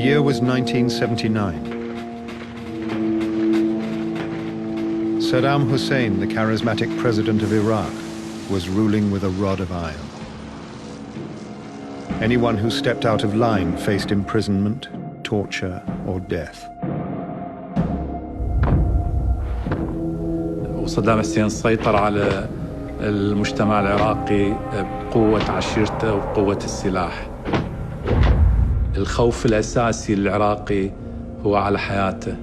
year was 1979. Saddam Hussein, the charismatic president of Iraq, was ruling with a rod of iron. Anyone who stepped out of line faced imprisonment, torture, or death. وصدام حسين سيطر على المجتمع العراقي بقوة عشيرته وبقوة السلاح. الخوف الأساسي للعراقي هو على حياته.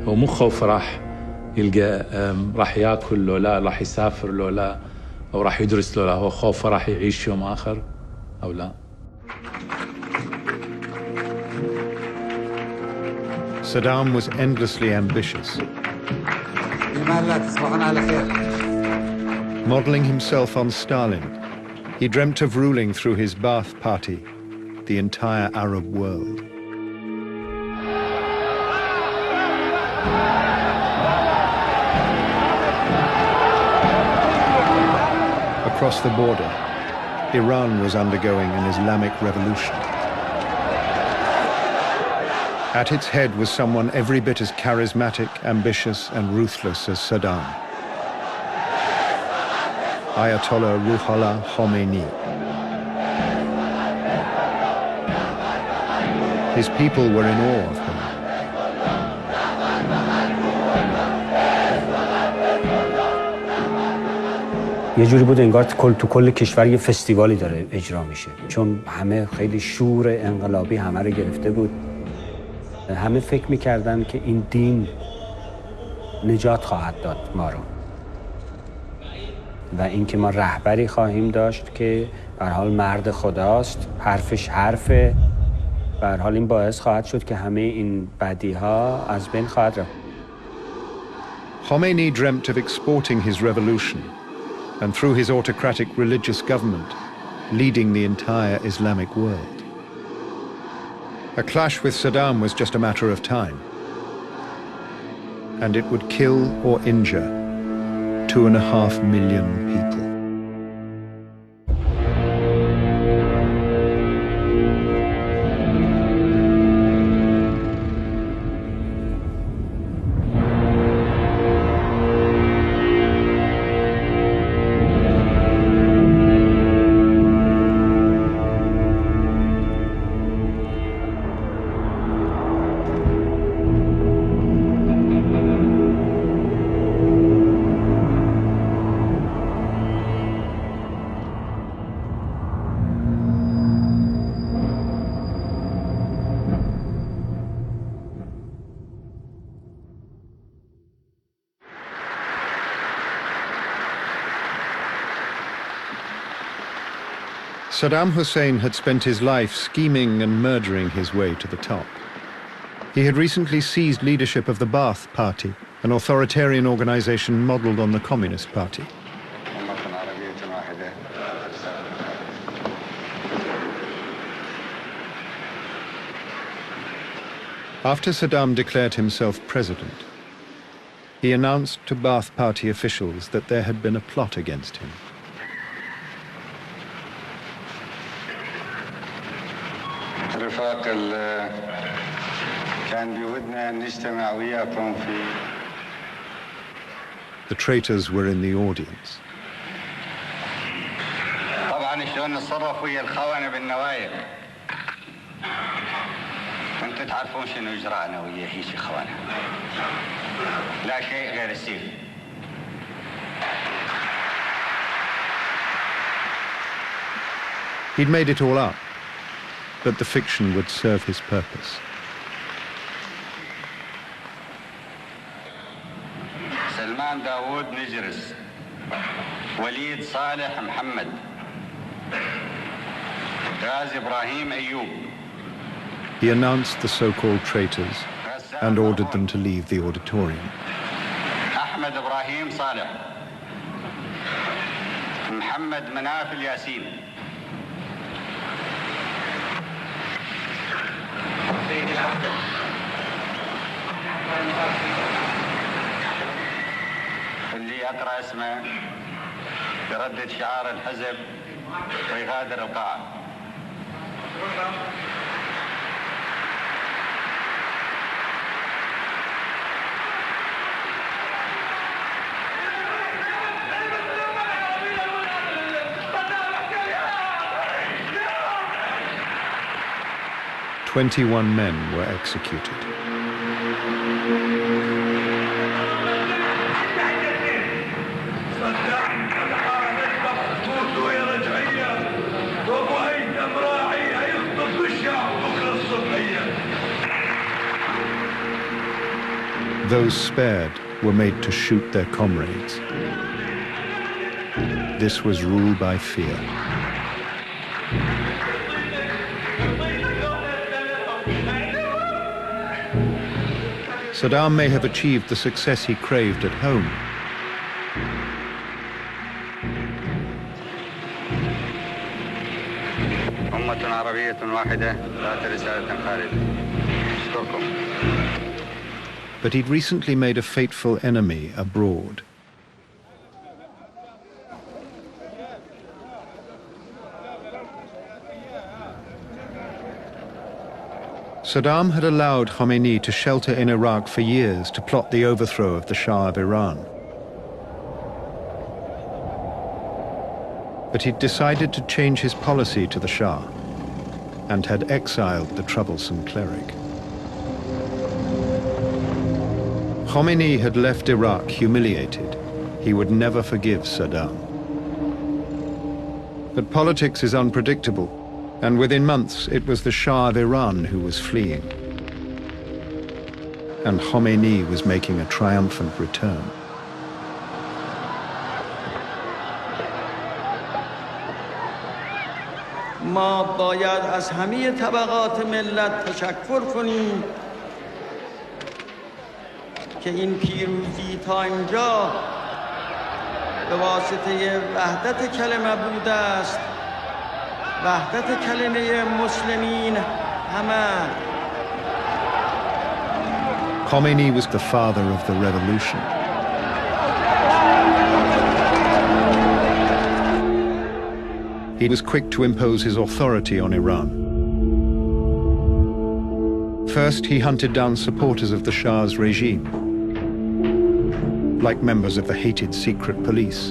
هو مو خوف راح يلقى راح ياكل لو لا، راح يسافر لو لا، أو راح يدرس لو لا. هو خوفه راح يعيش يوم آخر أو لا. Saddam was endlessly ambitious. Modeling himself on Stalin, he dreamt of ruling through his Ba'ath Party the entire Arab world. Across the border, Iran was undergoing an Islamic Revolution. At its head was someone every bit as charismatic, ambitious, and ruthless as Saddam. Ayatollah Ruhollah Khomeini. His people were in awe of him. یه جوری بود انگار تو کل کشور یه فستیوالی داره اجرا میشه، چون همه خیلی شور انقلابی همه رو گرفته بود. همه فکر میکردن که این دین نجات خواهد داد ما رو و اینکه ما رهبری خواهیم داشت که به هر حال مرد خداست، حرفش حرفه. به هر حال این باعث خواهد شد که همه این بدیها از بین خواهد رفت. Khomeini dreamt of exporting his revolution and through his autocratic religious government, leading the entire Islamic world. A clash with Saddam was just a matter of time, and it would kill or injure 2.5 million people. Saddam Hussein had spent his life scheming and murdering his way to the top. He had recently seized leadership of the Ba'ath Party, an authoritarian organization modeled on the Communist Party. After Saddam declared himself president, he announced to Ba'ath Party officials that there had been a plot against him. The traitors were in the audience. He'd made it all up, but the fiction would serve his purpose. سلمان داوود نجرس وليد صالح محمد غازي إبراهيم أيوب. He announced the so-called traitors and ordered them to leave the auditorium. أحمد إبراهيم صالح محمد مناف الياسين اللي يقرأ اسمه يردد شعار الحزب ويغادر القاعة. 21 men were executed. Those spared were made to shoot their comrades. This was rule by fear. Saddam may have achieved the success he craved at home. But he'd recently made a fateful enemy abroad. Saddam had allowed Khomeini to shelter in Iraq for years to plot the overthrow of the Shah of Iran. But he'd decided to change his policy to the Shah and had exiled the troublesome cleric. Khomeini had left Iraq humiliated. He would never forgive Saddam. But politics is unpredictable, and within months it was the Shah of Iran who was fleeing. And Khomeini was making a triumphant return. ما باید از همه طبقات ملت تشکر کنیم که این پیروزی تا اینجا به واسطه وحدت کلمه بوده است. وحدت کلمه مسلمین همه. Khomeini was the father of the revolution. He was quick to impose his authority on Iran. First, he hunted down supporters of the Shah's regime, like members of the hated secret police,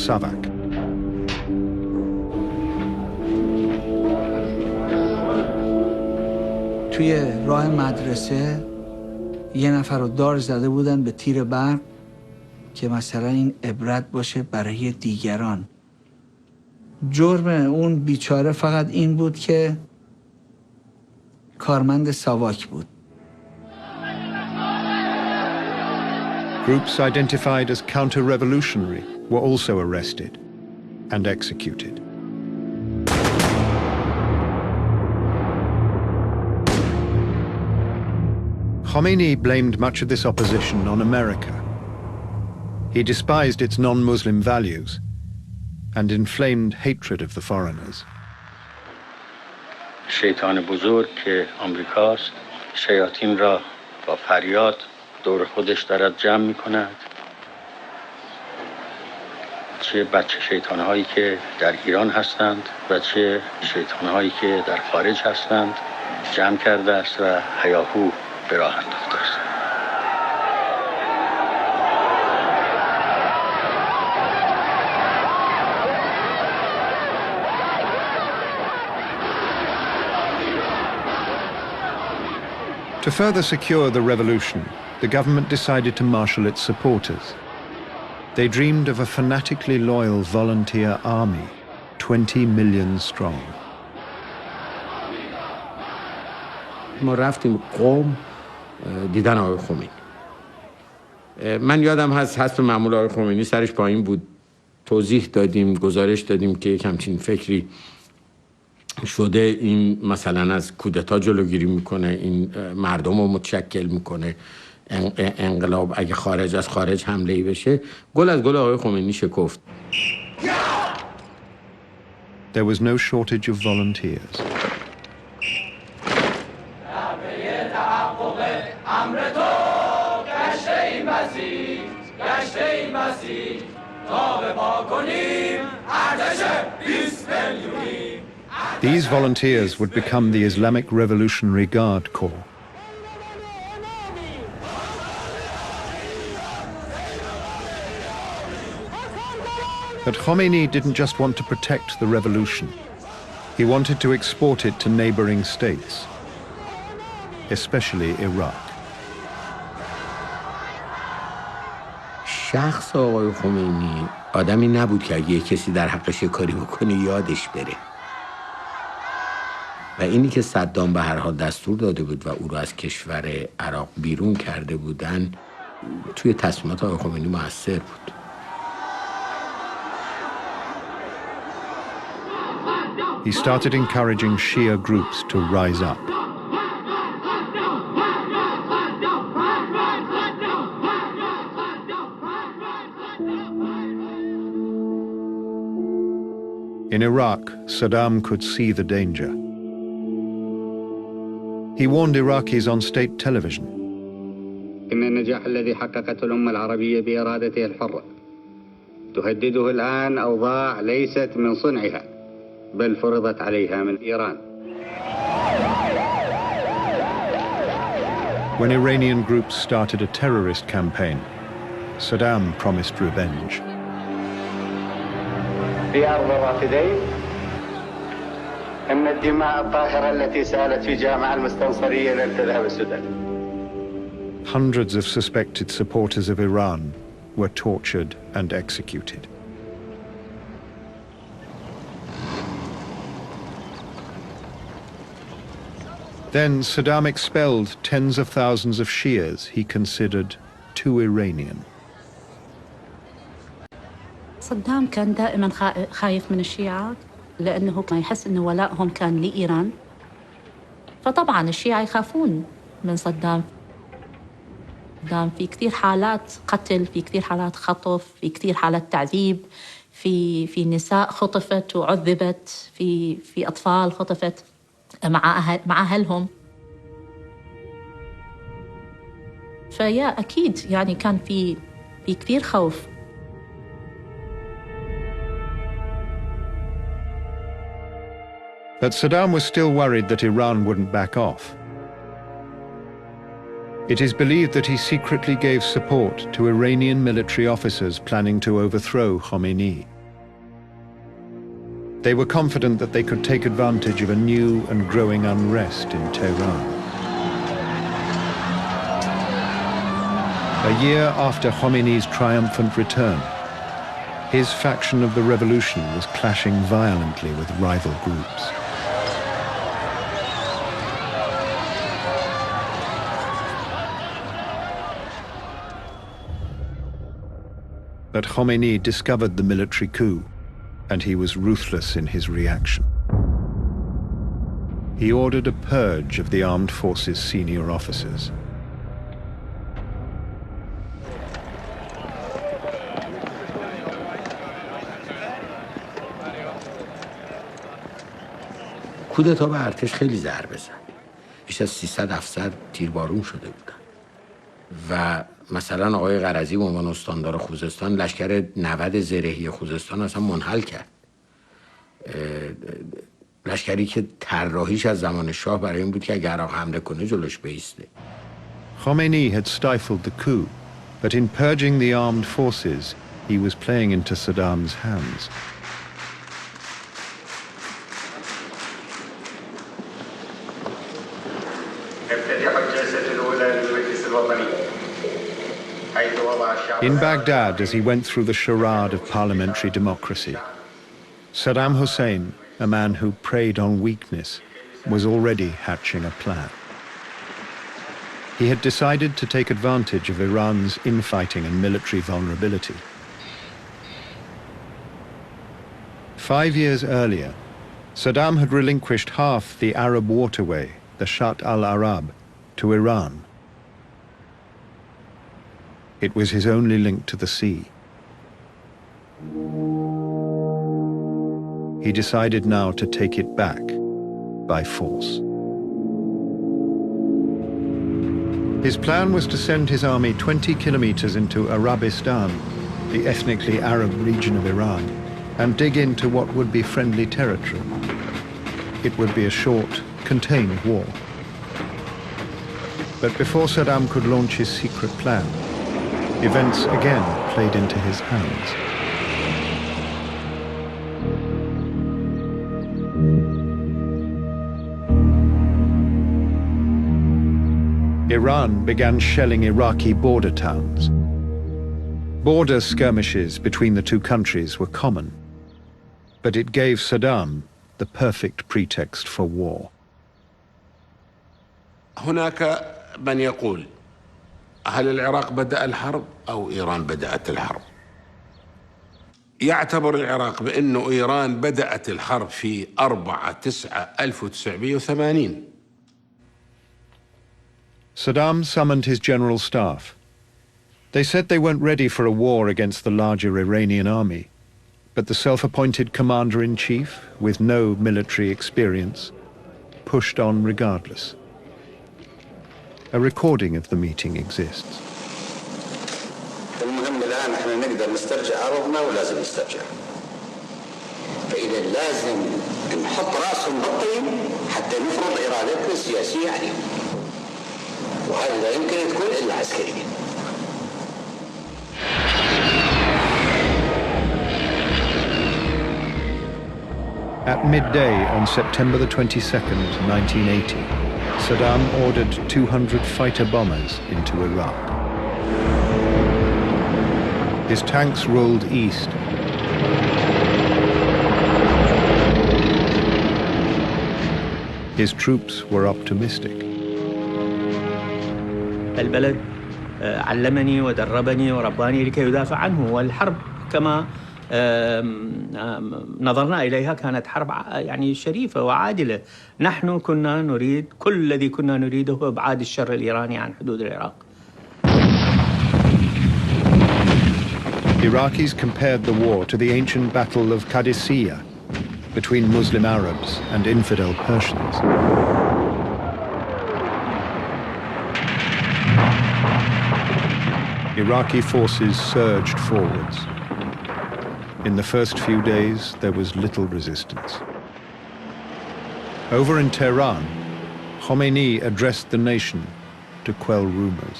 Savak. توی راه مدرسه یه نفر رو دار زده بودن به تیر برق که مثلا این عبرت باشه برای دیگران. جرم اون بیچاره فقط این بود که کارمند ساواک بود. Groups identified as counter-revolutionary were also arrested and executed. Khomeini blamed much of this opposition on America. He despised its non-Muslim values and inflamed hatred of the foreigners. شیطان بزرگ که آمریکاست شیاطین را با فریاد دور خودش دارد جمع می‌کند. چه بچه شیطان‌هایی که در ایران هستند و چه شیطان‌هایی که در خارج هستند جمع کرده است و هیاهو به راه انداخته است. To further secure the revolution, the government decided to marshal its supporters. They dreamed of a fanatically loyal volunteer army, 20 million strong. ما رفتیم قم دیدن آقای خمینی. من یادم هست حسب معمول آقای خمینی سرش پایین بود. توضیح دادیم، گزارش دادیم که یک همچین فکری شده، این مثلا از کودتا جلوگیری میکنه، این مردم رو متشکل میکنه، انقلاب اگه از خارج حمله‌ای بشه. گل از گل آقای خمینی شکفت. There was no shortage of volunteers. These volunteers would become the Islamic Revolutionary Guard Corps. But Khomeini didn't just want to protect the revolution. He wanted to export it to neighbouring states. especially Iraq. شخص آقای خمینی آدمی نبود که اگه کسی در حقش کاری بکنه یادش بره. و اینی که صدام به هر حال دستور داده بود و او رو از کشور عراق بیرون کرده بودن توی تصمیمات آقای خمینی مؤثر بود. He started encouraging Shia groups to rise up. In Iraq, Saddam could see the danger. He warned Iraqis on state television. إن النجاح الذي حققته الأمة العربية بإرادتها الحرة تهدده الآن أوضاع ليست من صنعها بل فرضت عليها من إيران. When Iranian groups started a terrorist campaign, Saddam promised revenge. في أرض الرافدين إن الدماء الطاهرة التي سالت في جامعة المستنصرية لن تذهب السدى. Hundreds of suspected supporters of Iran were tortured and executed. Then Saddam expelled tens of thousands of Shias he considered too Iranian. صدام كان دائما خايف من الشيعة لأنه ما يحس أنه ولائهم كان لإيران. فطبعا الشيعة يخافون من صدام. في كثير حالات قتل، في كثير حالات خطف، في كثير حالات تعذيب، في نساء خطفت وعذبت، في أطفال خطفت مع أهلهم. فيا أكيد يعني كان في كثير خوف. But Saddam was still worried that Iran wouldn't back off. It is believed that he secretly gave support to Iranian military officers planning to overthrow Khomeini. They were confident that they could take advantage of a new and growing unrest in Tehran. A year after Khomeini's triumphant return, his faction of the revolution was clashing violently with rival groups. But Khomeini discovered the military coup, and he was ruthless in his reaction. He ordered a purge of the armed forces' senior officers. کودتا به ارتش خیلی ضربه زد. بیش از 300 افسر تیربارون شده بودن. و مثلا آقای قرضی به عنوان استاندار خوزستان لشکر 90 زرهی خوزستان اصلا منحل کرد. لشکری که طراحیش از زمان شاه برای این بود که اگر عراق حمله کنه جلوش بایسته. Khomeini had stifled the coup, but in purging the armed forces, he was playing into Saddam's hands. In Baghdad, as he went through the charade of parliamentary democracy, Saddam Hussein, a man who preyed on weakness, was already hatching a plan. He had decided to take advantage of Iran's infighting and military vulnerability. 5 years earlier, Saddam had relinquished half the Arab waterway, the Shatt al-Arab, to Iran. It was his only link to the sea. He decided now to take it back by force. His plan was to send his army 20 kilometers into Arabistan, the ethnically Arab region of Iran, and dig into what would be friendly territory. It would be a short, contained war. But before Saddam could launch his secret plan, events again played into his hands. Iran began shelling Iraqi border towns. Border skirmishes between the two countries were common, but it gave Saddam the perfect pretext for war. هناك من يقول هل العراق بدأ الحرب أو إيران بدأت الحرب؟ يعتبر العراق بأنه إيران بدأت الحرب في 4/9/1980. Saddam summoned his general staff. They said they weren't ready for a war against the larger Iranian army, but the self-appointed commander-in-chief, with no military experience, pushed on regardless. A recording of the meeting exists. المهم الآن احنا نقدر نسترجع أرضنا ولازم نسترجع. فإذا لازم نحط راسهم بالطين حتى نفرض إرادتنا السياسية عليهم. وهذا لا يمكن أن تكون إلا عسكريا. At midday on September the 22nd, 1980, Saddam ordered 200 fighter bombers into Iraq. His tanks rolled east. His troops were optimistic. البلد علمني ودربني ورباني لكي يدافع عنه، والحرب كما نظرنا إليها كانت حرب يعني شريفة وعادلة. نحن كنا نريد، كل الذي كنا نريده هو إبعاد الشر الإيراني عن حدود العراق. Iraqis compared the war to the ancient battle of Qadisiyah between Muslim Arabs and infidel Persians. Iraqi forces surged forwards. In the first few days, there was little resistance. Over in Tehran, Khomeini addressed the nation to quell rumors.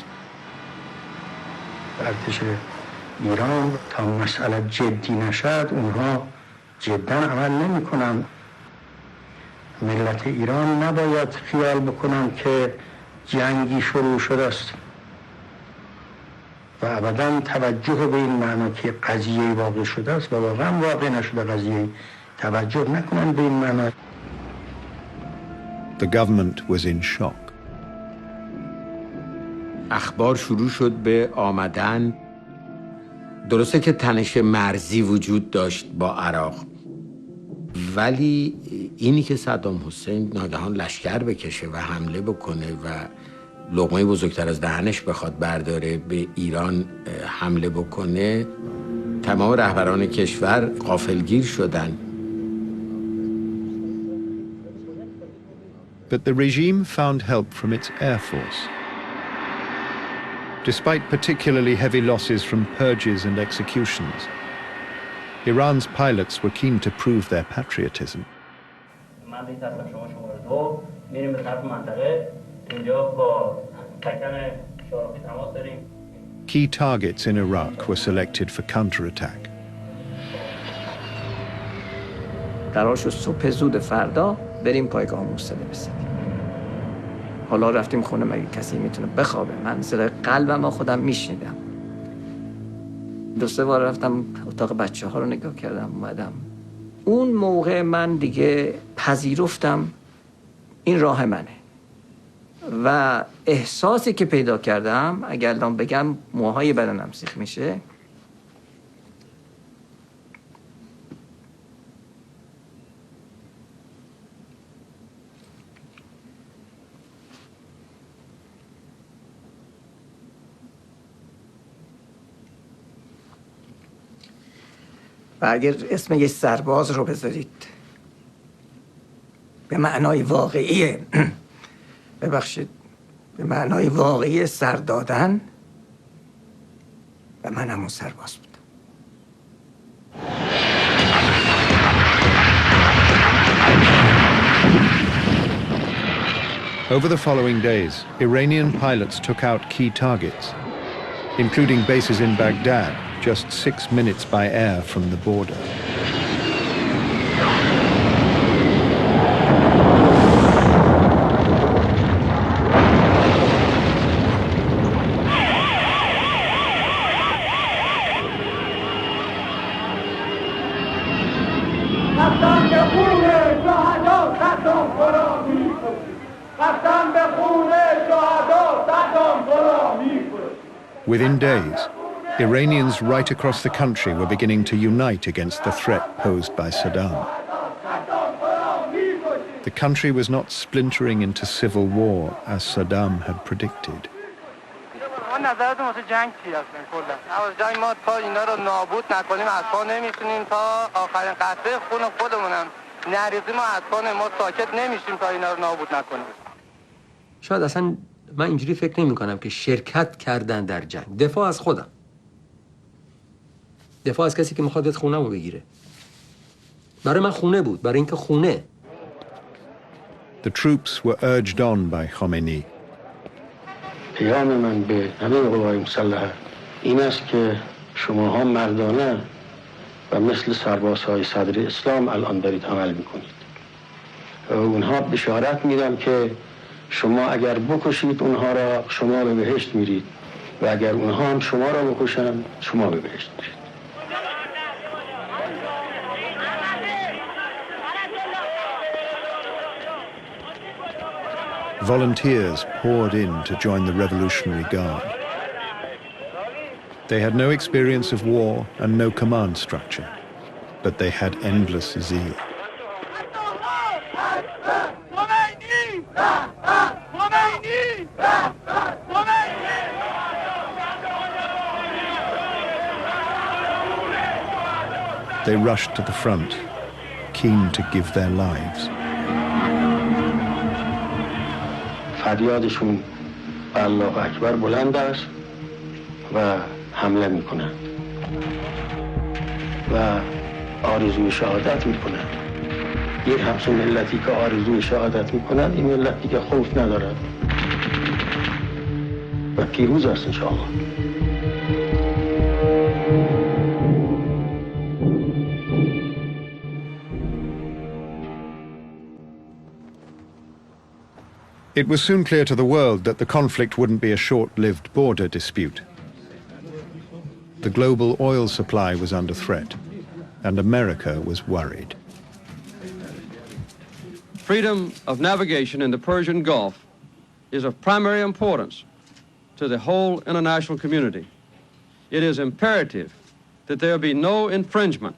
ارتش ایران تا مسئله جدی نشد اونها جدا عمل نمی‌کنن. ملت ایران نباید خیال بکنن که جنگی شروع شده است و ابداً توجه به این معنا که قضیه واقع شده است و واقعا واقع نشده قضیه توجه نکنن به این معنا. The government was in shock. اخبار شروع شد به آمدن. درسته که تنش مرزی وجود داشت با عراق، ولی اینی که صدام حسین ناگهان لشکر بکشه و حمله بکنه و لقمه بزرگتر از دهنش بخواد برداره به ایران حمله بکنه، تمام رهبران کشور غافلگیر شدن. But the regime found help from its air force. Despite particularly heavy losses from purges and executions, Iran's pilots were keen to prove their patriotism. Key targets in Iraq were selected for counterattack. قرار شد صبح زود فردا بریم پایگاه موصله بزنیم. حالا رفتیم خونه، مگه کسی میتونه بخوابه؟ من صدای قلبم خودم میشنیدم. 2-3 بار رفتم اتاق بچه ها رو نگاه کردم، اومدم. اون موقع من دیگه پذیرفتم این راه منه و احساسی که پیدا کردم، اگر الان بگم موهای بدنم سیخ میشه، و اگر اسم یه سرباز رو بذارید به معنای واقعی ببخشید به معنای واقعی سر دادن، و من همون سرباز بودم. Over the following days, Iranian pilots took out key targets, including bases in Baghdad, just 6 minutes by air from the border. Within days, Iranians right across the country were beginning to unite against the threat posed by Saddam. The country was not splintering into civil war as Saddam had predicted. شاید اصلا من اینجوری فکر نمی کنم که شرکت کردن در جنگ. دفاع از خودم. دفاع از کسی که میخواد خونه‌مو بگیره. برای من خونه بود، برای اینکه خونه. The troops were urged on by Khomeini. پیام من به همه قوای مسلحه این است که شماها مردانه و مثل سربازهای صدر اسلام الان دارید عمل میکنید. و اونها بشارت میدن که شما اگر بکشید اونها را شما به بهشت میرید و اگر اونها هم شما را بکشن شما به بهشت میرید. Volunteers poured in to join the Revolutionary Guard. They had no experience of war and no command structure, but they had endless zeal. They rushed to the front, keen to give their lives. فریادشون به الله اکبر بلند است و حمله میکنند و آرزوی شهادت میکنند. یک همچون ملتی که آرزوی شهادت میکنند این ملتی که خوف ندارد و پیروز است انشاءالله. It was soon clear to the world that the conflict wouldn't be a short-lived border dispute. The global oil supply was under threat, and America was worried. Freedom of navigation in the Persian Gulf is of primary importance to the whole international community. It is imperative that there be no infringement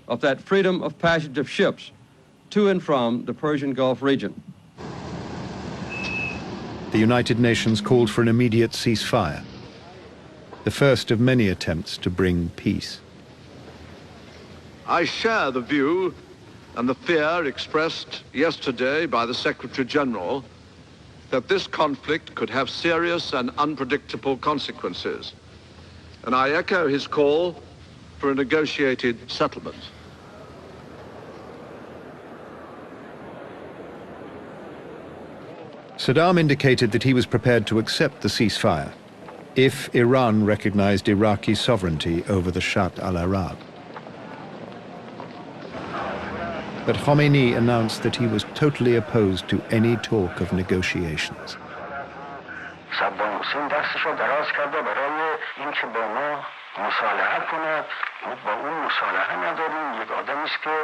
of that freedom of passage of ships to and from the Persian Gulf region. The United Nations called for an immediate ceasefire, the first of many attempts to bring peace. I share the view and the fear expressed yesterday by the Secretary General that this conflict could have serious and unpredictable consequences. And I echo his call for a negotiated settlement. Saddam indicated that he was prepared to accept the ceasefire if Iran recognized Iraqi sovereignty over the Shat al-Arab. But Khomeini announced that he was totally opposed to any talk of negotiations. Saddam Hussein دستش رو دراز کرده برای اینکه با ما مصالحه کند. ما با اون مصالحه نداریم. یک آدمی است که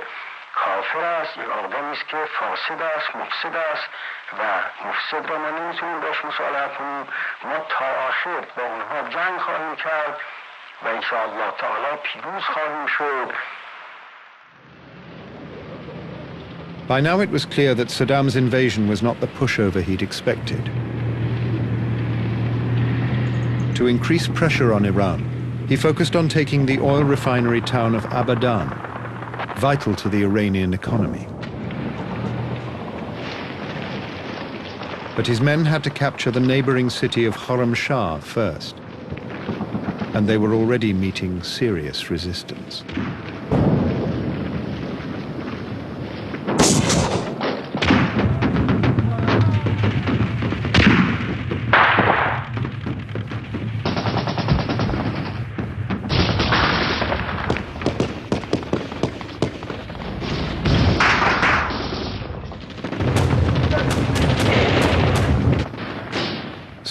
کافر است، یک آدمی است که فاسد است، مفسد است و مفسد را ما نمیتونیم باش مصالحه کنیم. ما تا آخر با اونها جنگ خواهیم کرد و انشاءالله تعالی پیروز خواهیم شد. By now it was clear that Saddam's invasion was not the pushover he'd expected. To increase pressure on Iran, he focused on taking the oil refinery town of Abadan, vital to the Iranian economy. But his men had to capture the neighbouring city of Khorramshahr first, and they were already meeting serious resistance.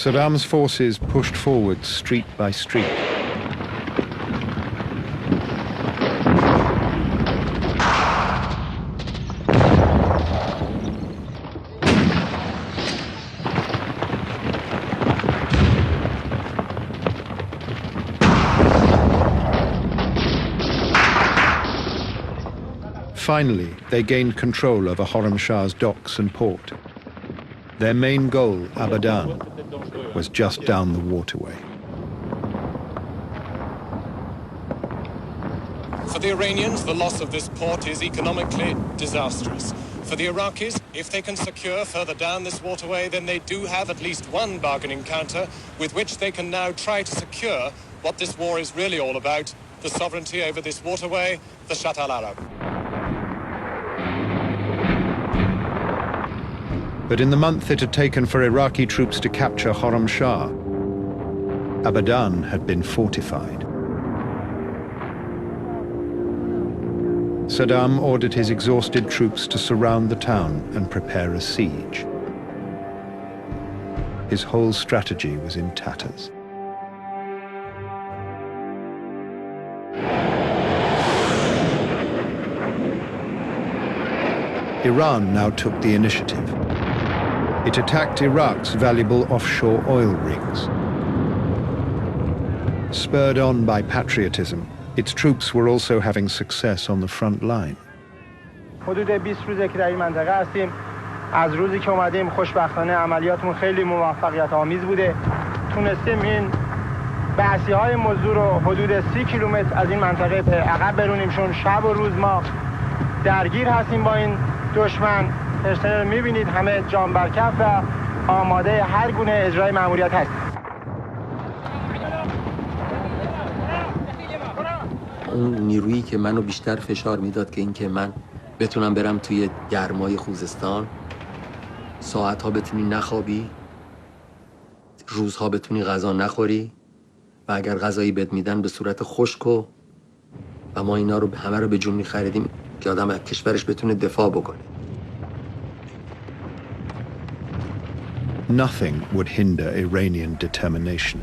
Saddam's forces pushed forward street by street. finally, they gained control over Khorramshahr's docks and port. Their main goal, Abadan, was just down the waterway. For the Iranians, the loss of this port is economically disastrous. For the Iraqis, if they can secure further down this waterway, then they do have at least one bargaining counter with which they can now try to secure what this war is really all about, the sovereignty over this waterway, the Shatt al-Arab. But in the month it had taken for Iraqi troops to capture Khorramshahr, Abadan had been fortified. Saddam ordered his exhausted troops to surround the town and prepare a siege. His whole strategy was in tatters. Iran now took the initiative. It attacked Iraq's valuable offshore oil rigs. Spurred on by patriotism, its troops were also having success on the front line. حدود 20 روزه که در این منطقه هستیم. از روزی که اومدیم خوشبختانه عملیاتمون خیلی موفقیت آمیز بوده. تونستیم این بعثی‌های مزدور رو حدود 30 کیلومتر از این منطقه به عقب برونیم، چون شب و روز ما درگیر هستیم با این دشمن. اشتباه می‌بینید همه جان بر کف و آماده هر گونه اجرای مأموریت هستیم. اون نیرویی که منو بیشتر فشار میداد که اینکه من بتونم برم توی گرمای خوزستان، ساعتها بتونی نخوابی، روزها بتونی غذا نخوری و اگر غذایی بهت میدن به صورت خشک و ما اینا رو همه رو به جون می‌خریدیم که آدم از کشورش بتونه دفاع بکنه. Nothing would hinder Iranian determination.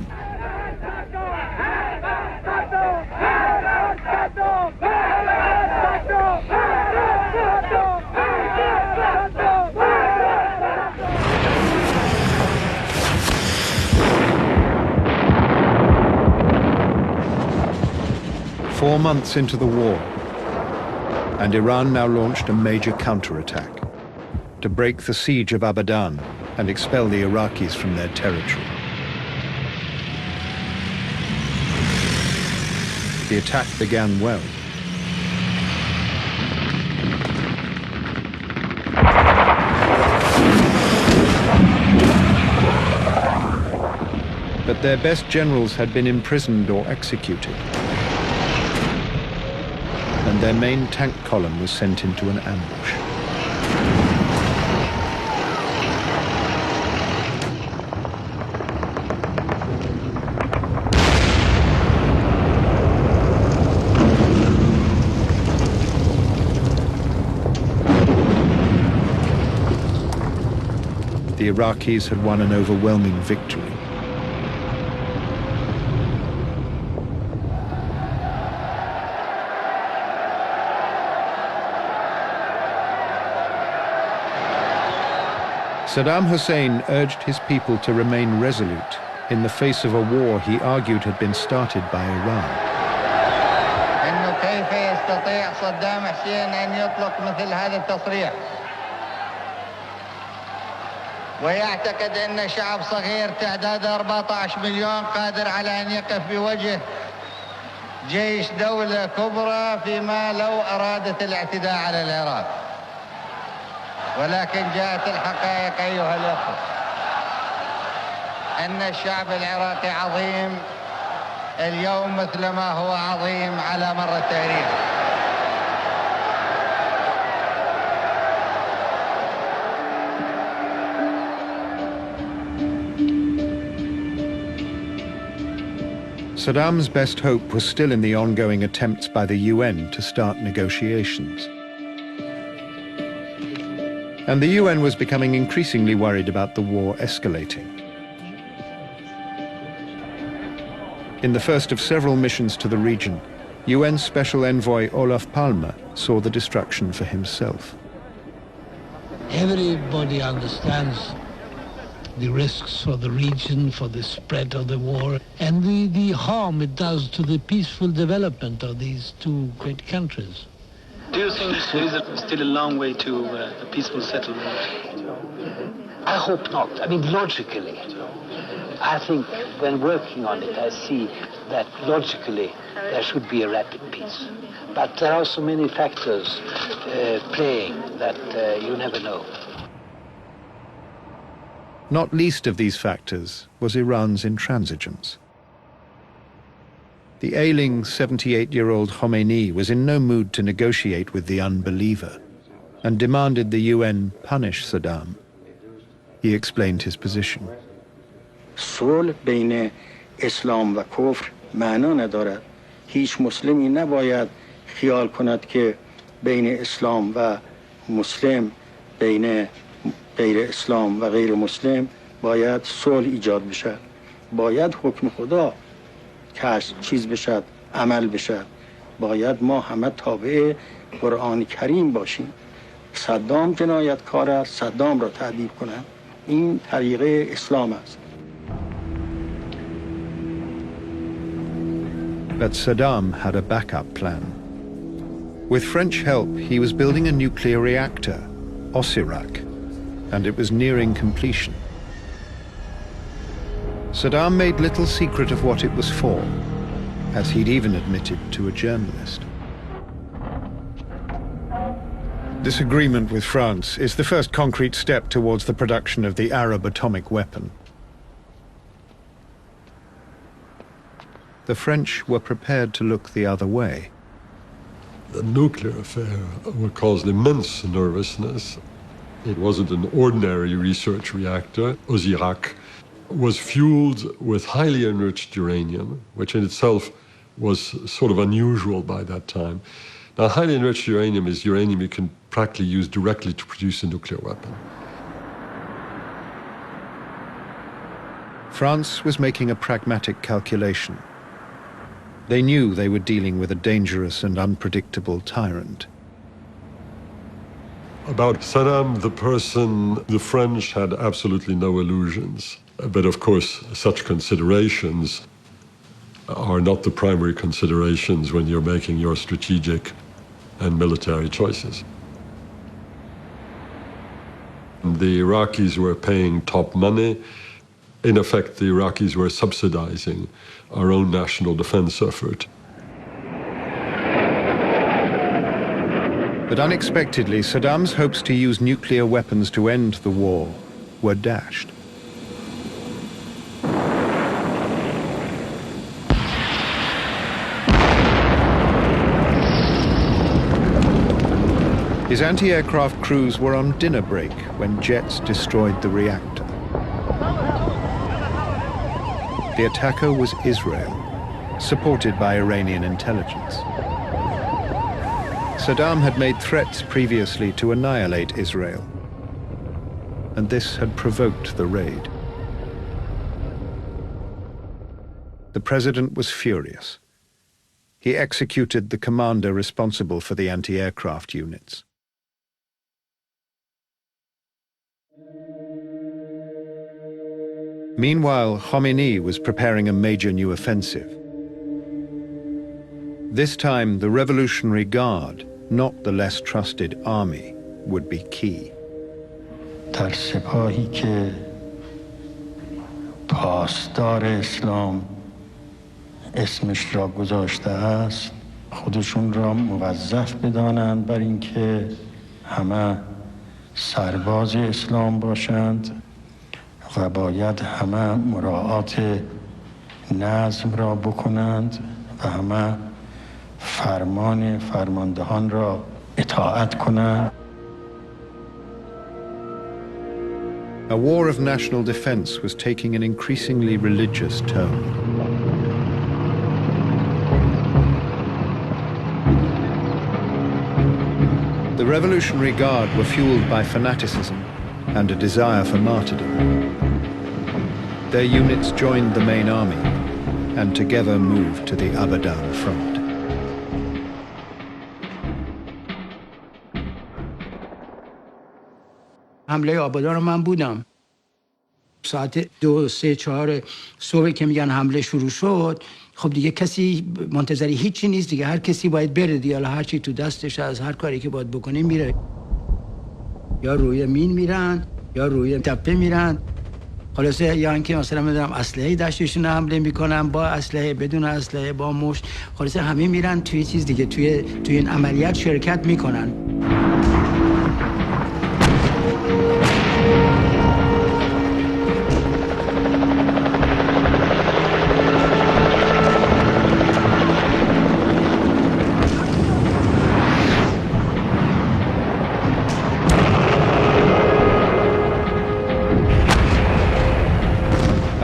Four months into the war, and Iran now launched a major counterattack to break the siege of Abadan and expel the Iraqis from their territory. The attack began well. But their best generals had been imprisoned or executed, and their main tank column was sent into an ambush. The Iraqis had won an overwhelming victory. Saddam Hussein urged his people to remain resolute in the face of a war he argued had been started by Iran. إنه كيف يستطيع صدام حسين أن يطلق مثل هذا التصريح ويعتقد أن شعب صغير تعداد 14 مليون قادر على أن يقف بوجه جيش دولة كبرى فيما لو أرادت الاعتداء على العراق. ولكن جاءت الحقائق أيها الأخوة أن الشعب العراقي عظيم اليوم مثلما هو عظيم على مر التاريخ. Saddam's best hope was still in the ongoing attempts by the UN to start negotiations. And the UN was becoming increasingly worried about the war escalating. In the first of several missions to the region, UN Special Envoy Olof Palme saw the destruction for himself. Everybody understands the risks for the region, for the spread of the war, and the harm it does to the peaceful development of these two great countries. Do you think there is still a long way to a peaceful settlement? I hope not. I mean, logically, I think when working on it, I see that logically there should be a rapid peace. But there are so many factors playing that you never know. Not least of these factors was Iran's intransigence. The ailing 78-year-old Khomeini was in no mood to negotiate with the unbeliever and demanded the UN punish Saddam. He explained his position. صلح بین اسلام و کفر معنا ندارد. هیچ مسلمی نباید خیال کند که بین اسلام و مسلم، بین غیر اسلام و غیر مسلم باید صلح ایجاد بشد. باید حکم خدا که چیز بشد، عمل بشد. باید ما همه تابع قرآن کریم باشیم. صدام جنایتکار است، صدام را تعذیب کنند. این طریقه اسلام است. But Saddam had a backup plan. With French help, he was building a nuclear reactor, Iraq, and it was nearing completion. Saddam made little secret of what it was for, as he'd even admitted to a journalist. This agreement with France is the first concrete step towards the production of the Arab atomic weapon. The French were prepared to look the other way. The nuclear affair would cause immense nervousness. It wasn't an ordinary research reactor. Iraq was fueled with highly enriched uranium, which in itself was sort of unusual by that time. Now, highly enriched uranium is uranium you can practically use directly to produce a nuclear weapon. France was making a pragmatic calculation. They knew they were dealing with a dangerous and unpredictable tyrant. About Saddam, the person, the French had absolutely no illusions. But of course, such considerations are not the primary considerations when you're making your strategic and military choices. The Iraqis were paying top money. In effect, the Iraqis were subsidizing our own national defense effort. But unexpectedly, Saddam's hopes to use nuclear weapons to end the war were dashed. His anti-aircraft crews were on dinner break when jets destroyed the reactor. The attacker was Israel, supported by Iranian intelligence. Saddam had made threats previously to annihilate Israel, and this had provoked the raid. The president was furious. He executed the commander responsible for the anti-aircraft units. Meanwhile, Khomeini was preparing a major new offensive. This time, the Revolutionary Guard, not the less trusted army, would be key. در سپاهی که پاسدار اسلام اسمش را گذاشته است، خودشون را موظف بدانند بر اینکه همه سرباز اسلام باشند و باید همه مراعات نظم را بکنند و همه فرمان فرماندهان را اطاعت کنند. A war of national defense was taking an increasingly religious tone. The Revolutionary Guard were fueled by fanaticism and a desire for martyrdom. Their units joined the main army and together moved to the Abadan front. حمله آبادان رو من بودم. ساعت 2 3 4 صبح که میگن حمله شروع شد، خب دیگه کسی منتظری هیچی نیست دیگه، هر کسی باید بره دیگه، حالا هر چی تو دستش از هر کاری که باید بکنه میره. یا روی مین میرن یا روی تپه میرن، خلاصه یا اینکه مثلا میدونم اسلحه داشتشون حمله میکنن، با اسلحه بدون اسلحه با مشت، خلاصه همه میرن توی چیز دیگه، توی این عملیات شرکت میکنن.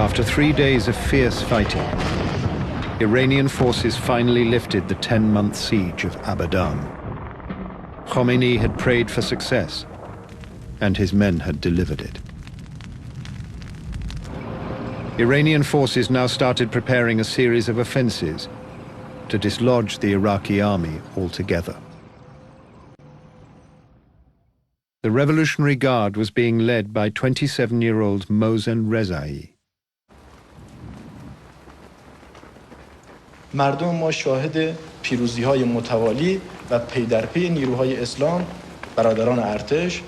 After 3 days of fierce fighting, Iranian forces finally lifted the 10-month siege of Abadan. Khomeini had prayed for success, and his men had delivered it. Iranian forces now started preparing a series of offensives to dislodge the Iraqi army altogether. The Revolutionary Guard was being led by 27-year-old Mohsen Rezai. مردم ما شاهد پیروزی‌های متوالی و پی در پی نیروهای اسلام، برادران ارتش،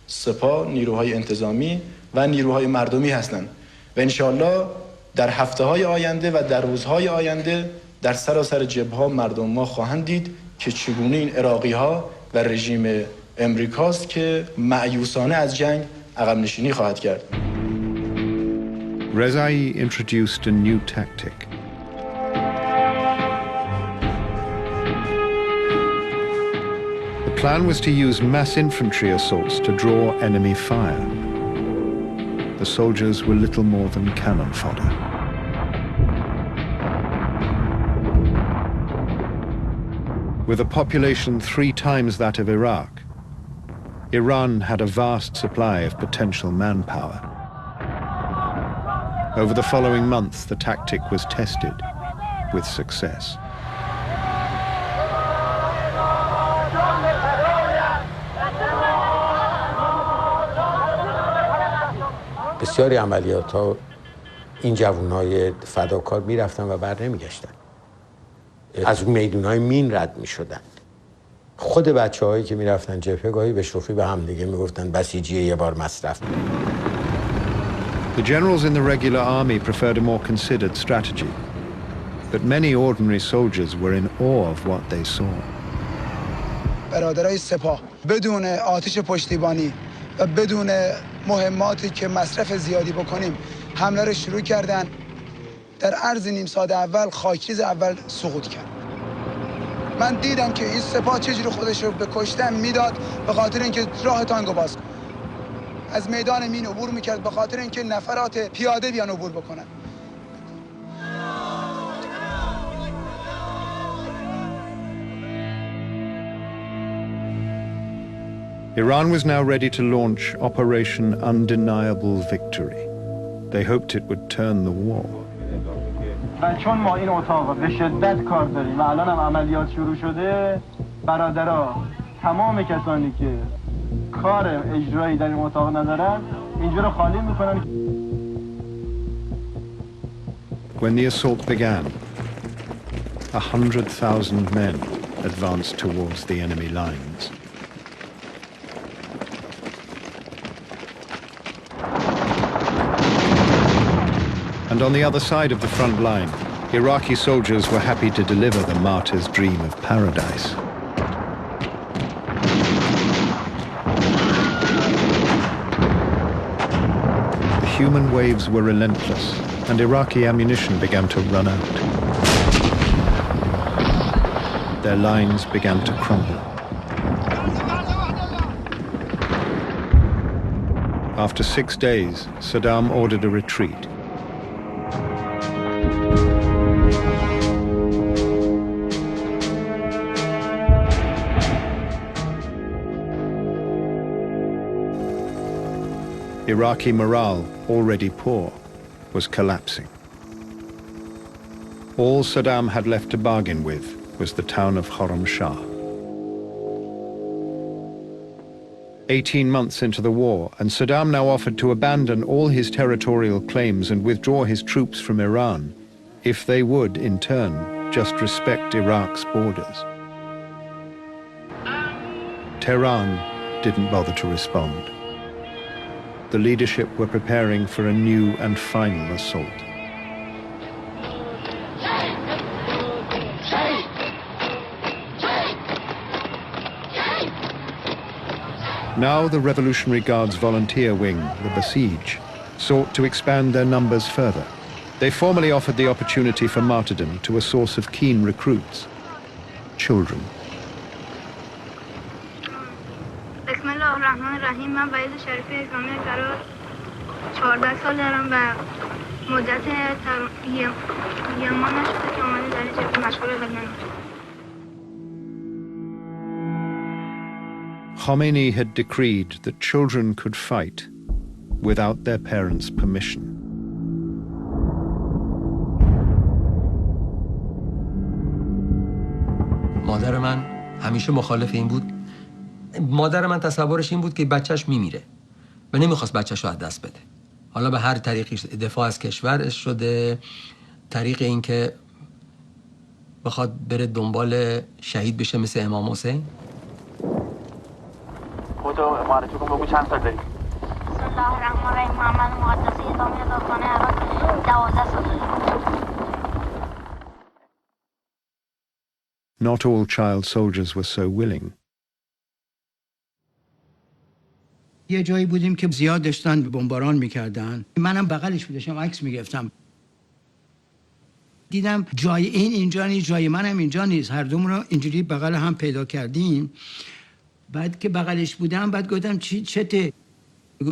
سپاه، نیروهای انتظامی و نیروهای مردمی هستند و انشاءالله در هفته‌های آینده و در روزهای آینده در سراسر جبهه‌ها مردم ما خواهند دید که چگونه این عراقی‌ها و رژیم امریکاست که مأیوسانه از جنگ عقب نشینی خواهد کرد. Rezai introduced a new tactic. The plan was to use mass infantry assaults to draw enemy fire. The soldiers were little more than cannon fodder. With a population 3 times that of Iraq, Iran had a vast supply of potential manpower. Over the following months, the tactic was tested with success. بسیاری عملیات ها این جوانهای فداکار میرفتن و بر نمیگشتن، از اون میدونهای مین رد میشدن. خود بچه هایی که میرفتن جبهه گاهی به شوخی به هم دیگه میگفتن بسیجی یه بار مصرف. The generals in the regular army preferred a more considered strategy, but many ordinary soldiers were in awe of what they saw. برادرای سپاه بدون آتش پشتیبانی و بدون مهماتی که مصرف زیادی بکنیم حمله رو شروع کردن. در عرض نیم ساعت اول خاکریز اول سقوط کرد. من دیدم که این سپاه چجوری خودش رو به کشتن میداد به خاطر اینکه راه تانگو باز از میدان مین عبور میکرد، به خاطر اینکه نفرات پیاده بیان عبور بکنن. Iran was now ready to launch Operation Undeniable Victory. They hoped it would turn the war. و چون ما این اتاق به شدت کار داریم و الان هم عملیات شروع شده، برادرها تمام کسانی که کار اجرایی در این اتاق ندارن اینجا رو خالی میکنن. When the assault began, 100,000 men advanced towards the enemy lines. And on the other side of the front line, Iraqi soldiers were happy to deliver the martyr's dream of paradise. The human waves were relentless, and Iraqi ammunition began to run out. Their lines began to crumble. After 6 days, Saddam ordered a retreat. Iraqi morale, already poor, was collapsing. All Saddam had left to bargain with was the town of Khorramshahr. 18 months into the war, and Saddam now offered to abandon all his territorial claims and withdraw his troops from Iran, if they would, in turn, just respect Iraq's borders. Tehran didn't bother to respond. The leadership were preparing for a new and final assault. Now the Revolutionary Guard's volunteer wing, the Basij, sought to expand their numbers further. They formally offered the opportunity for martyrdom to a source of keen recruits, children. من وحید شریفی اکرامی قرار 14 سال دارم و مدت یه ماه نشده که اومده در جبهه مشغول خدمت. Khomeini had decreed that children could fight without their parents' permission. مادر من همیشه مخالف این بود. مادر من تصورش این بود که بچهش میمیره و نمیخواست بچهش رو از دست بده. حالا به هر طریقی دفاع از کشورش شده، طریق این که بخواد بره دنبال شهید بشه مثل امام حسین. خودتو معرفی کن، بگو چند سال داری؟ بسم الله الرحمن الرحیم. محمد مقدسی ادامه داستان عراق 12 سال دارم. Not all child soldiers were so willing. یه جایی بودیم که زیاد داشتن بمباران میکردن. منم بغلش بودم، عکس میگرفتم. دیدم جای این اینجا نیست، جای منم اینجا نیست. هر دومون رو اینجوری بغل هم پیدا کردیم. بعد که بغلش بودم، بعد گفتم چته؟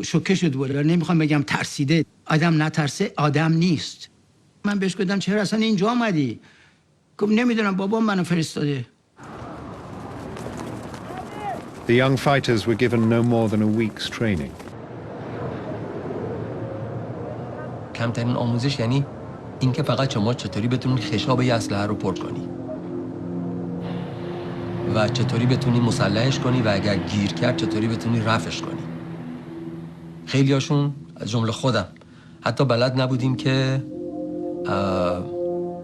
شوکه شد بود. نمیخوام بگم ترسیده. آدم نترسه آدم نیست. من بهش گفتم چرا اصلا اینجا آمدی؟ گفت نمیدونم، بابام منو فرستاده. The young fighters were given no more than a week's training. کمترین آموزش یعنی اینکه فقط شما چطوری بتونید خشاب یه اسلحه رو پر کنی و چطوری بتونی مسلحش کنی و اگر گیر کرد چطوری بتونی رفعش کنی. خیلی هاشون از جمله خودم حتی بلد نبودیم که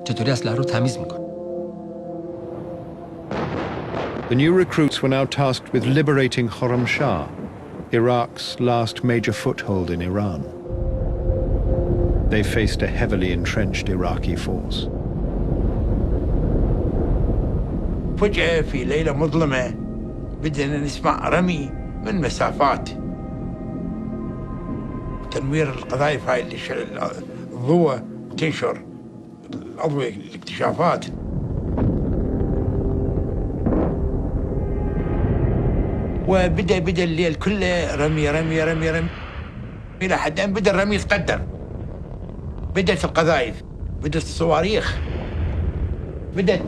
چطوری اسلحه رو تمیز میکنی. The new recruits were now tasked with liberating Khorramshahr, Iraq's last major foothold in Iran. They faced a heavily entrenched Iraqi force. فجأة في ليلة مظلمة بدنا نسمع رمي من مسافات. تنوير القذائف هاي اللي الضوء تنشر الأضوية الاكتشافات. وبدأ الليل كله رمي رمي رمي رمي إلى حد أن بدأ الرمي يتقدم. بدأت القذائف، بدأت الصواريخ، بدأت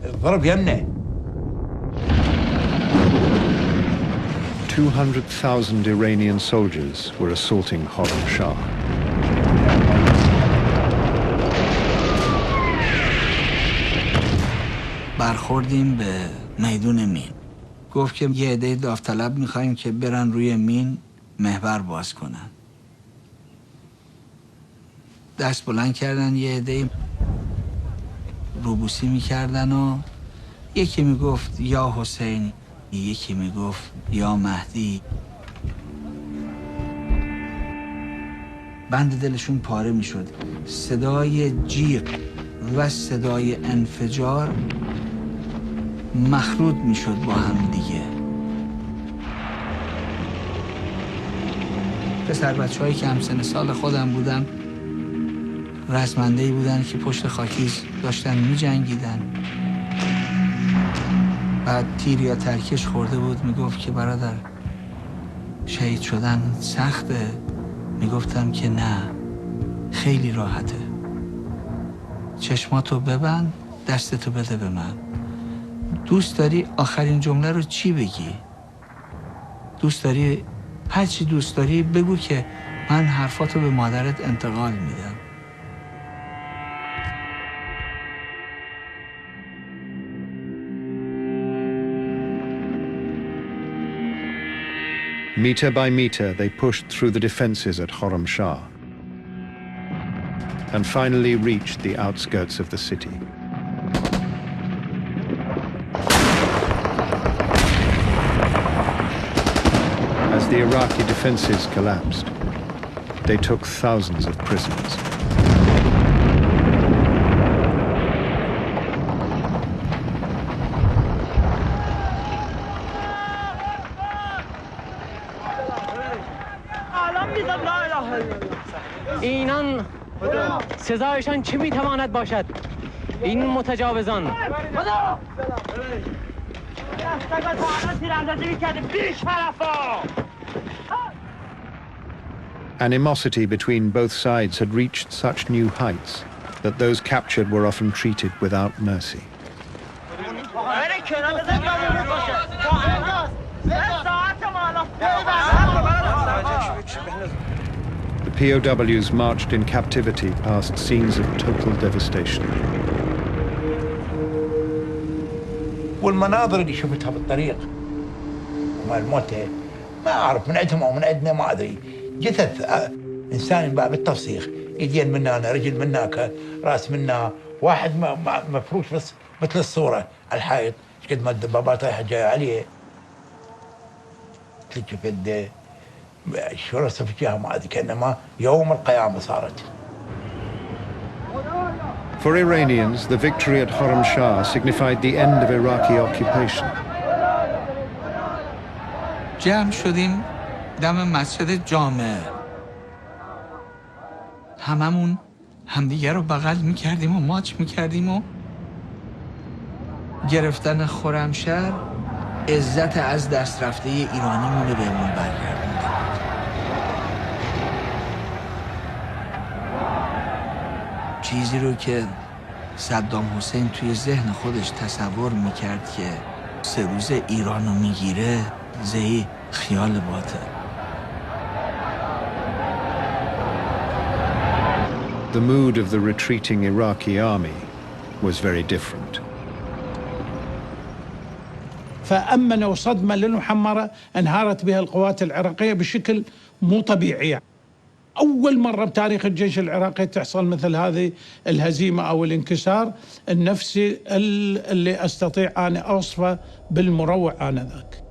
الضرب يمنه. 200,000 Iranian soldiers were assaulting Khorramshahr. برخوردیم به میدون مین. گفت که یه عده داوطلب میخوایم که برن روی مین محور باز کنن. دست بلند کردن، یه عده روبوسی میکردن و یکی میگفت یا حسین، یکی میگفت یا مهدی. بند دلشون پاره میشد. صدای جیغ و صدای انفجار مخلوط میشد با هم دیگه. پسر بچه‌هایی که همسن سال خودم بودن رزمنده‌ای بودن که پشت خاکیز داشتن می‌جنگیدن. بعد تیر یا ترکش خورده بود، میگفت که برادر شهید شدن سخته. میگفتم که نه، خیلی راحته. چشماتو ببند، دستتو بده به من. دوست داری آخرین جمله رو چی بگی؟ دوست داری هر چی دوست داری بگو که من حرفاتو به مادرت انتقال میدم. Meter by meter, they pushed through the defenses at Khorramshahr and finally reached the outskirts of the city. As the Iraqi defenses collapsed, they took thousands of prisoners. اینان سزایشان چه میتواند باشد؟ این متجاوزان Animosity between both sides had reached such new heights that those captured were often treated without mercy. The POWs marched in captivity past scenes of total devastation. والمناظر اللي شفتها بالطريق ومال موته ما اعرف من عندهم او من عندنا ما ادري. جثث انسان من باب التفسيخ، يدين من هنا، رجل من هناك، راس من هنا، واحد مفروش بس مثل الصوره على الحائط، ايش قد ما الدبابات رايحه جايه عليه. تلقي في يده شو رسم فيها ما ادري، كانما يوم القيامه صارت. For Iranians, the victory at Khorramshahr signified the end of Iraqi occupation. جمع شدیم دم مسجد جامع، هممون همدیگه رو بغل میکردیم و ماچ میکردیم و گرفتن خرمشهر عزت از دست رفته ایرانیمون رو بهمون برگردوند. چیزی رو که صدام حسین توی ذهن خودش تصور میکرد که 3 روز ایران رو میگیره، زهی خیال باطل. The mood of the retreating Iraqi army was very different. فأمنوا صدمة للمحمرة انهارت بها القوات العراقية بشكل مو طبيعي. أول مرة بتاريخ الجيش العراقي تحصل مثل هذه الهزيمة أو الانكسار النفسي اللي أستطيع أن أوصفه بالمروع آنذاك.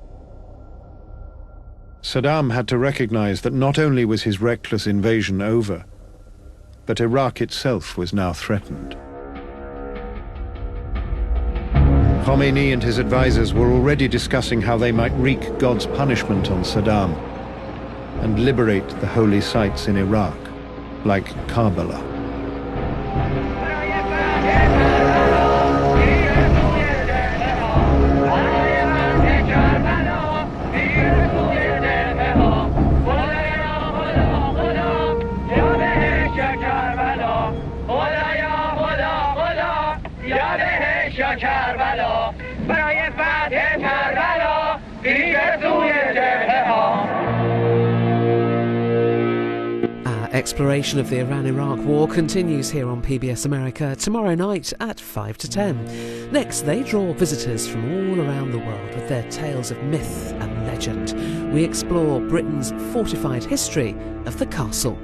Saddam had to recognize that not only was his reckless invasion over, but Iraq itself was now threatened. Khomeini and his advisors were already discussing how they might wreak God's punishment on Saddam and liberate the holy sites in Iraq, like Karbala. Exploration of the Iran-Iraq war continues here on PBS America tomorrow night at 5 to 10. Next, they draw visitors from all around the world with their tales of myth and legend. We explore Britain's fortified history of the castle.